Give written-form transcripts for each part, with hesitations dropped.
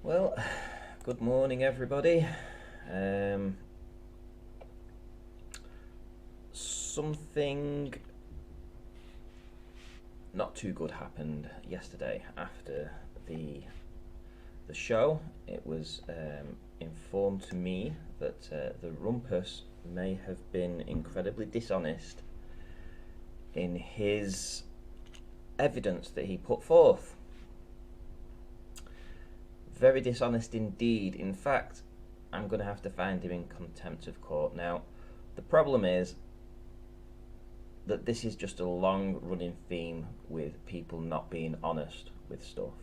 Well, good morning everybody. Something not too good happened yesterday after the show. It was informed to me that the Rumpus may have been incredibly dishonest in his evidence that he put forth. Very dishonest indeed. In fact, I'm going to have to find him in contempt of court. Now, the problem is that this is just a long running theme with people not being honest with stuff.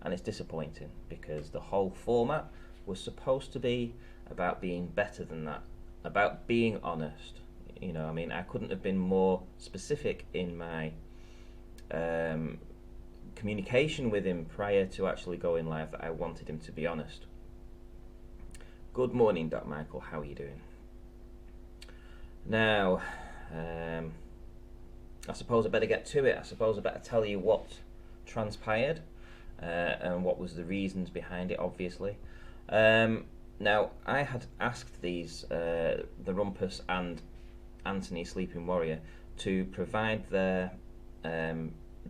And it's disappointing because the whole format was supposed to be about being better than that, about being honest. You know, I mean, I couldn't have been more specific in my communication with him prior to actually going live that I wanted him to be honest. Good morning, Doc Michael. How are you doing? Now, I suppose I better get to it. I suppose I better tell you what transpired and what was the reasons behind it, obviously. Now, I had asked these, the Rumpus and Anthony Sleeping Warrior, to provide their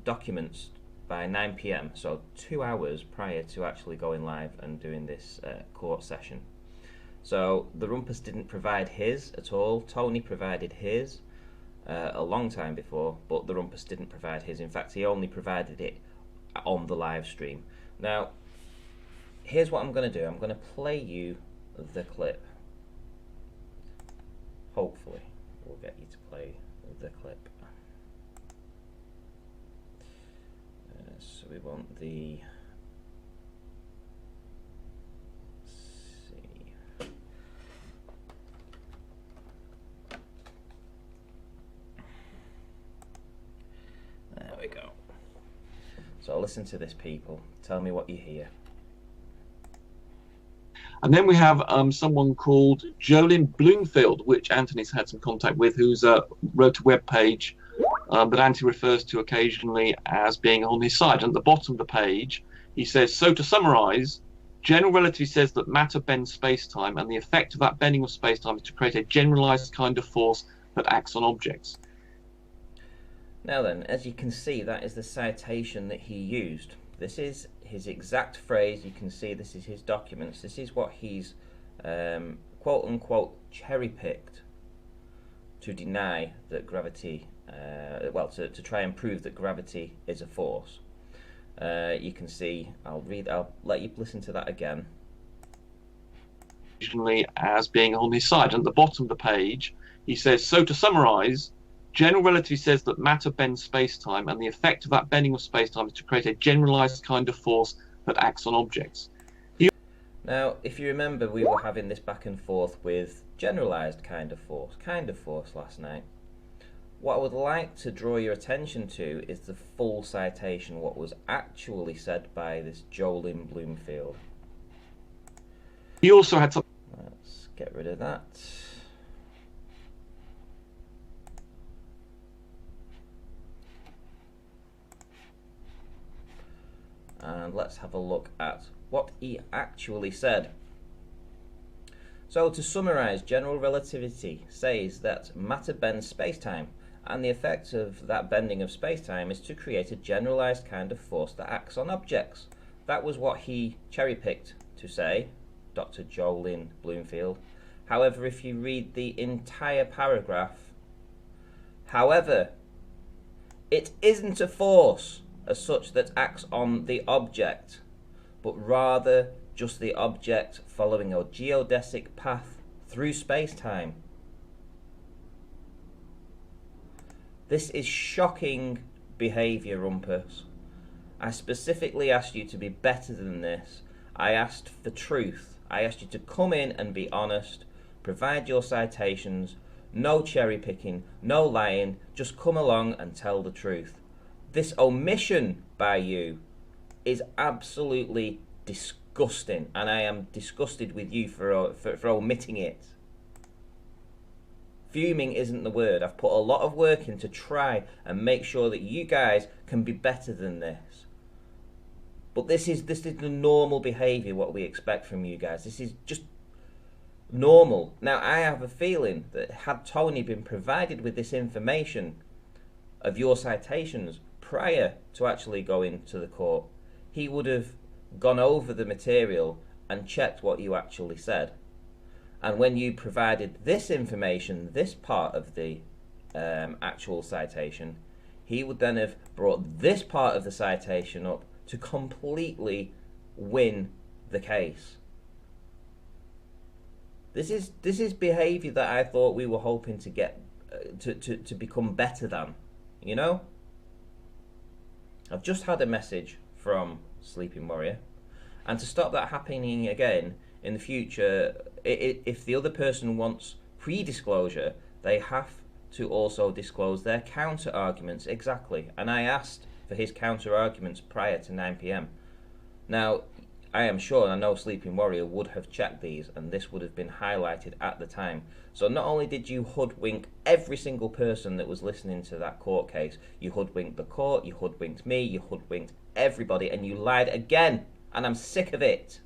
documents by 9 PM, so 2 hours prior to actually going live and doing this court session. So the Rumpus didn't provide his at all. Tony provided his a long time before, but the Rumpus didn't provide his. In fact, he only provided it on the live stream. Now, here's what I'm going to do. I'm going to play you the clip. Hopefully, we'll get you to play the clip. So we want the... There we go. So listen to this, people. Tell me what you hear. And then we have someone called Jolyn Bloomfield, which Anthony's had some contact with, who's wrote a web page that Anthony refers to occasionally as being on his side. And at the bottom of the page, he says, so to summarize, general relativity says that matter bends space-time, and the effect of that bending of space-time is to create a generalized kind of force that acts on objects. Now then, as you can see, that is the citation that he used. This is his exact phrase. You can see this is his documents. This is what he's quote-unquote cherry-picked to deny that gravity, to try and prove that gravity is a force. You can see, I'll let you listen to that again. As being on his side. And at the bottom of the page, he says, so to summarize, general relativity says that matter bends space-time, and the effect of that bending of space-time is to create a generalized kind of force that acts on objects. Now, if you remember, we were having this back and forth with generalized kind of force last night. What I would like to draw your attention to is the full citation, what was actually said by this Jolyn Bloomfield. He also had some... Let's get rid of that. And let's have a look at what he actually said. So to summarize, general relativity says that matter bends space-time, and the effect of that bending of space-time is to create a generalized kind of force that acts on objects. That was what he cherry-picked to say, Dr. Jolyn Bloomfield. However, if you read the entire paragraph, however, it isn't a force as such that acts on the object, but rather just the object following a geodesic path through space-time. This is shocking behaviour, Rumpus. I specifically asked you to be better than this. I asked for truth. I asked you to come in and be honest, provide your citations, no cherry picking, no lying, just come along and tell the truth. This omission by you is absolutely disgusting, and I am disgusted with you for omitting it. Fuming isn't the word. I've put a lot of work in to try and make sure that you guys can be better than this. But this is the normal behaviour, what we expect from you guys. This is just normal. Now, I have a feeling that had Tony been provided with this information of your citations prior to actually going to the court, he would have gone over the material and checked what you actually said. And when you provided this information, this part of the actual citation, he would then have brought this part of the citation up to completely win the case. This is behaviour that I thought we were hoping to get to become better than, you know. I've just had a message from Sleeping Warrior, and to stop that happening again in the future, if the other person wants pre-disclosure, they have to also disclose their counter arguments exactly. And I asked for his counter arguments prior to 9 p.m. Now, I am sure, and I know Sleeping Warrior would have checked these, and this would have been highlighted at the time. So not only did you hoodwink every single person that was listening to that court case, you hoodwinked the court, you hoodwinked me, you hoodwinked everybody, and you lied again. And I'm sick of it.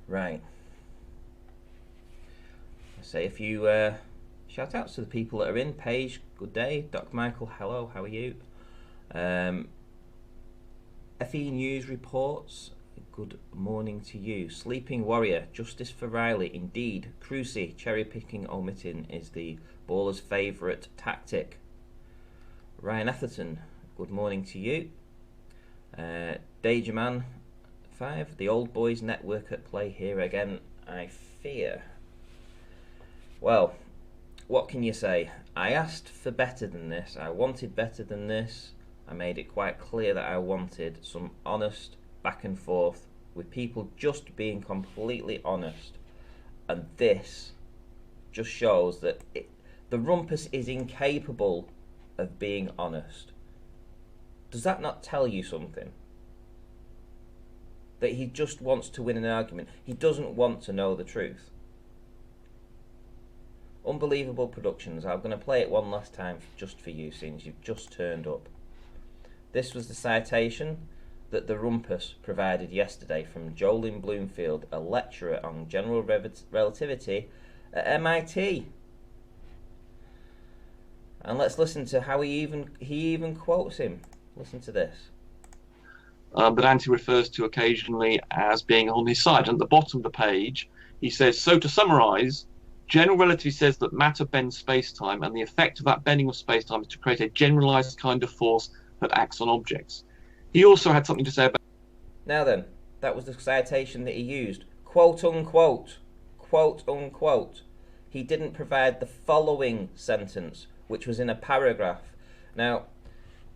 Right. Say a few shout outs to the people that are in. Paige, good day. Doc Michael, hello, how are you? FE News reports, good morning to you. Sleeping Warrior, justice for Riley, indeed. Crucy, cherry picking omitting is the baller's favourite tactic. Ryan Atherton, good morning to you. Dagerman 5, the old boys network at play here again, I fear. Well, what can you say? I asked for better than this. I wanted better than this. I made it quite clear that I wanted some honest back and forth with people just being completely honest. And this just shows that the Rumpus is incapable of being honest. Does that not tell you something? That he just wants to win an argument. He doesn't want to know the truth. Unbelievable Productions. I'm going to play it one last time just for you, since you've just turned up. This was the citation that the Rumpus provided yesterday from Jolin Bloomfield, a lecturer on general relativity at MIT. And let's listen to how he even quotes him. Listen to this. But Anti refers to occasionally as being on his side. And at the bottom of the page, he says, so to summarise, general relativity says that matter bends space-time, and the effect of that bending of space-time is to create a generalised kind of force that acts on objects. He also had something to say about... Now then, that was the citation that he used. Quote unquote. Quote unquote. He didn't provide the following sentence, which was in a paragraph. Now,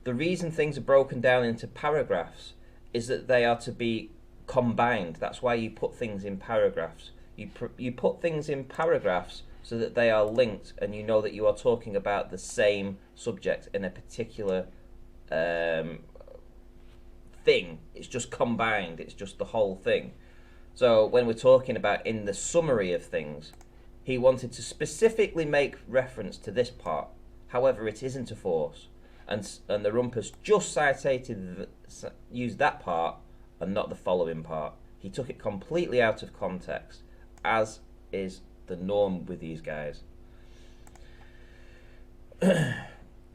the reason things are broken down into paragraphs is that they are to be combined. That's why you put things in paragraphs. You put things in paragraphs so that they are linked, and you know that you are talking about the same subject in a particular thing. It's just combined. It's just the whole thing. So when we're talking about in the summary of things, he wanted to specifically make reference to this part. However, it isn't a force. And the Rumpus just used that part and not the following part. He took it completely out of context, as is the norm with these guys.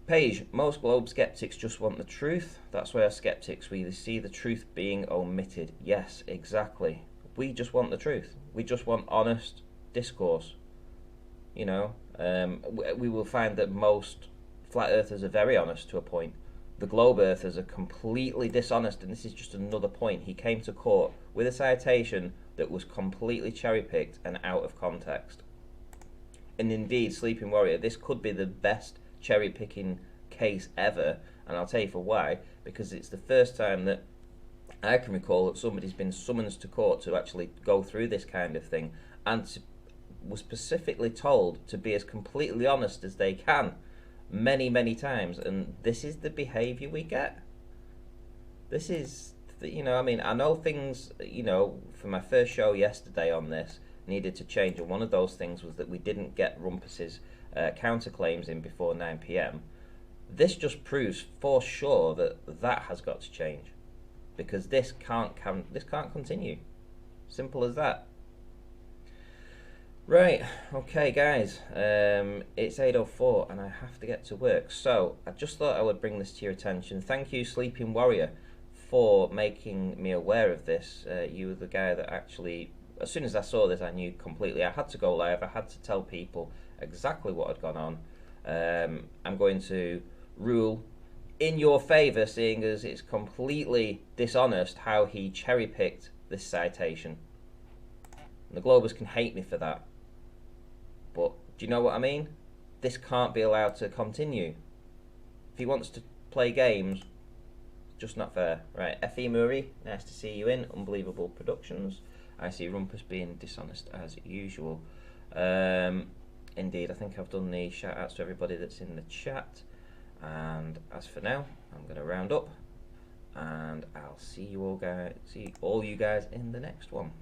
Page, most globe skeptics just want the truth. That's why our skeptics, we see the truth being omitted. Yes, exactly. We just want the truth. We just want honest discourse. You know, we will find that most flat earthers are very honest to a point. The globe earthers are completely dishonest, and this is just another point. He came to court with a citation that was completely cherry-picked and out of context. And indeed, Sleeping Warrior, this could be the best cherry-picking case ever, and I'll tell you for why. Because it's the first time that I can recall that somebody's been summoned to court to actually go through this kind of thing, and was specifically told to be as completely honest as they can many times. And this is the behaviour we get. This is, you know, I mean, I know things, you know, for my first show yesterday on this needed to change, and one of those things was that we didn't get Rumpus's counterclaims in before 9 p.m., this just proves for sure that that has got to change, because this can't continue. Simple as that. Right, okay guys, it's 8:04 and I have to get to work, so I just thought I would bring this to your attention. Thank you, Sleeping Warrior, for making me aware of this. You were the guy that actually, as soon as I saw this, I knew completely. I had to go live, I had to tell people exactly what had gone on. I'm going to rule in your favour, seeing as it's completely dishonest how he cherry-picked this citation. And the Globers can hate me for that. But do you know what I mean? This can't be allowed to continue. If he wants to play games, just not fair. Right, F.E. Murray, nice to see you in. Unbelievable Productions. I see Rumpus being dishonest as usual. Indeed, I think I've done the shout outs to everybody that's in the chat. And as for now, I'm going to round up, and I'll see you all guys in the next one.